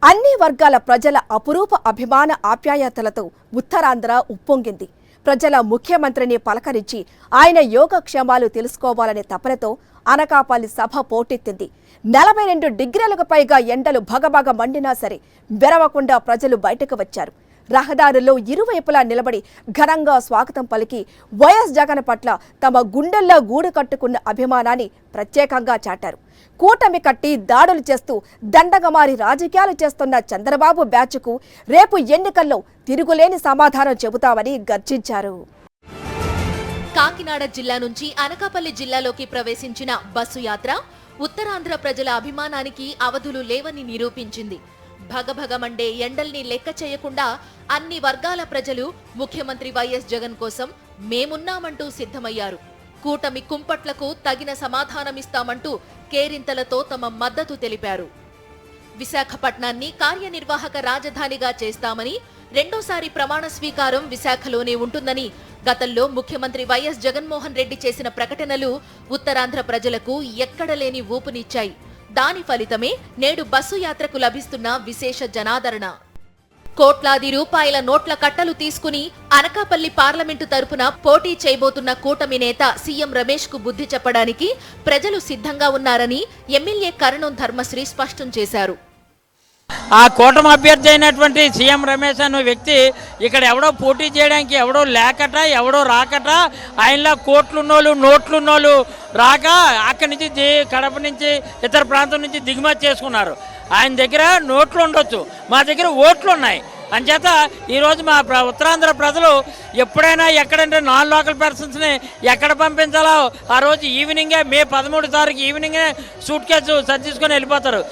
అన్ని వర్గాల ప్రజల అపురూప అభిమాన ఆప్యాయతలతో ఉత్తరాంధ్ర ఉప్పొంగింది. ప్రజల ముఖ్యమంత్రిని పలకరించి ఆయన యోగక్షేమాలు తెలుసుకోవాలనే తపనతో అనకాపల్లి సభ పోటెత్తింది. 42 డిగ్రీలకు పైగా ఎండలు భగభగ మండినా సరే బెరవకుండా ప్రజలు బయటకు వచ్చారు. రహదారుల్లో ఇరువైపులా నిలబడి ఘనంగా స్వాగతం పలికి వైఎస్ జగన్ పట్ల తమ గుండెల్లో గూడు కట్టుకున్న అభిమానాన్ని ప్రత్యేకంగా చాటారు. కూటమి కట్టి దాడులు చేస్తూ దండగమారి రాజకీయాలు చేస్తున్న చంద్రబాబు బ్యాచ్కు రేపు ఎన్నికల్లో తిరుగులేని సమాధానం చెబుతామని గర్జించారు. కాకినాడ జిల్లా నుంచి అనకాపల్లి జిల్లాలోకి ప్రవేశించిన బస్సు యాత్ర ఉత్తరాంధ్ర ప్రజల అభిమానానికి అవధులు లేవని నిరూపించింది. భగభగమండే ఎండల్ని లెక్క చేయకుండా అన్ని వర్గాల ప్రజలు ముఖ్యమంత్రి వైఎస్ జగన్ కోసం మేమున్నామంటూ సిద్ధమయ్యారు. కూటమి కుంపట్లకు తగిన సమాధానమిస్తామంటూ కేరింతలతో తమ మద్దతు తెలిపారు. విశాఖపట్నాన్ని కార్యనిర్వాహక రాజధానిగా చేస్తామని, రెండోసారి ప్రమాణ స్వీకారం విశాఖలోనే ఉంటుందని గతంలో ముఖ్యమంత్రి వైఎస్ జగన్మోహన్ రెడ్డి చేసిన ప్రకటనలు ఉత్తరాంధ్ర ప్రజలకు ఎక్కడలేని ఊపునిచ్చాయి. దాని ఫలితమే నేడు బస్సు యాత్రకు లభిస్తున్న విశేష జనాదరణ. కోట్లాది రూపాయల నోట్ల కట్టలు తీసుకుని అనకాపల్లి పార్లమెంటు తరపున పోటీ చేయబోతున్న కూటమి నేత సీఎం రమేష్ కు బుద్ధి చెప్పడానికి ప్రజలు సిద్ధంగా ఉన్నారని ఎమ్మెల్యే కరణం ధర్మశ్రీ స్పష్టం చేశారు. ఆ కూటమి అభ్యర్థి అయినటువంటి సీఎం రమేష్ అనే వ్యక్తి ఇక్కడ ఎవడో పోటీ చేయడానికి ఎవడో లేకట, ఎవడో రాకట, ఆయనలా కోట్లున్నోళ్ళు నోట్లున్నోళ్ళు రాక అక్కడి నుంచి కడప నుంచి ఇతర ప్రాంతం నుంచి దిగుమతి చేసుకున్నారు. ఆయన దగ్గర నోట్లు ఉండొచ్చు, మా దగ్గర ఓట్లు ఉన్నాయి. అంచేత ఈరోజు మా ఉత్తరాంధ్ర ప్రజలు ఎప్పుడైనా ఎక్కడంటే నాన్ లోకల్ పర్సన్స్ని ఎక్కడ పంపించాలో ఆ రోజు ఈవినింగే, మే 13 తారీఖు ఈవినింగే సూట్ కేసు సర్దించుకొని వెళ్ళిపోతారు.